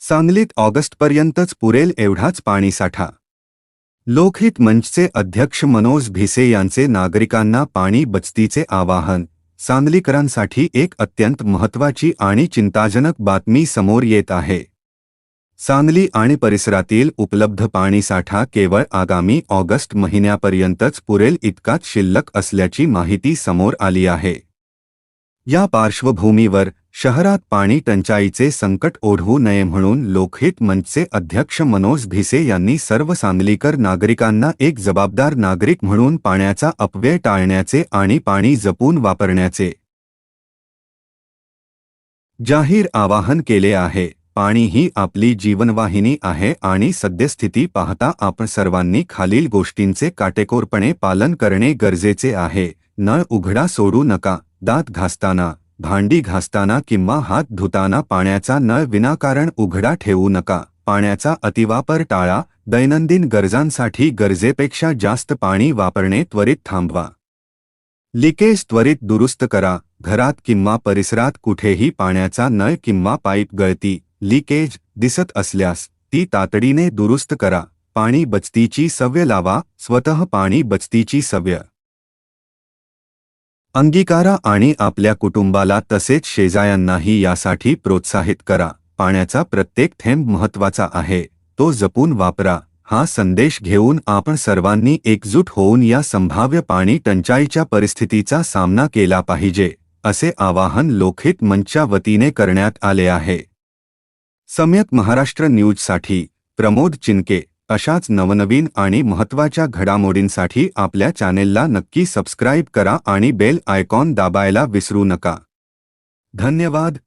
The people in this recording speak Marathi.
सांगलीत ऑगस्टपर्यंतच पुरेल एवढाच पाणीसाठा. लोकहित मंचचे अध्यक्ष मनोज भिसे यांचे नागरिकांना पाणी बचतीचे आवाहन. सांगलीकरांसाठी एक अत्यंत महत्त्वाची आणि चिंताजनक बातमी समोर येत आहे. सांगली आणि परिसरातील उपलब्ध पाणीसाठा केवळ आगामी ऑगस्ट महिन्यापर्यंतच पुरेल इतकाच शिल्लक असल्याची माहिती समोर आली आहे. या पार्श्वभूमीवर शहरात पाणी टंचाईचे संकट ओढवू नये म्हणून लोकहित मंचचे अध्यक्ष मनोज भिसे यांनी सर्व सांगलीकर नागरिकांना एक जबाबदार नागरिक म्हणून पाण्याचा अपव्यय टाळण्याचे आणि पाणी जपून वापरण्याचे जाहीर आवाहन केले आहे. पाणी ही आपली जीवनवाहिनी आहे आणि सद्यस्थिती पाहता आपण सर्वांनी खालील गोष्टींचे काटेकोरपणे पालन करणे गरजेचे आहे. नळ उघडा सोडू नका. दात घासताना, भांडी घासताना किंवा हात धुताना पाण्याचा नळ विनाकारण उघडा ठेवू नका. पाण्याचा अतिवापर टाळा. दैनंदिन गरजांसाठी गरजेपेक्षा जास्त पाणी वापरणे त्वरित थांबवा. लिकेज त्वरित दुरुस्त करा. घरात किंवा परिसरात कुठेही पाण्याचा नळ किंवा पाईप गळती, लिकेज दिसत असल्यास ती तातडीने दुरुस्त करा. पाणी बचतीची सवय लावा. स्वतः पाणी बचतीची सवय अंगीकारा आणि आपल्या कुटुंबाला तसेच शेजाऱ्यांनाही यासाठी प्रोत्साहित करा. पाण्याचा प्रत्येक थेंब महत्त्वाचा आहे, तो जपून वापरा. हा संदेश घेऊन आपण सर्वांनी एकजूट होऊन या संभाव्य पाणी टंचाईच्या परिस्थितीचा सामना केला पाहिजे, असे आवाहन लोकहित मंचच्या वतीने करण्यात आले आहे. सम्यक महाराष्ट्र न्यूजसाठी प्रमोद चिनके. अशाच नवनवीन आणि महत्त्वाच्या घडामोडींसाठी आपल्या चॅनेलला नक्की सबस्क्राईब करा आणि बेल आयकॉन दाबायला विसरू नका. धन्यवाद.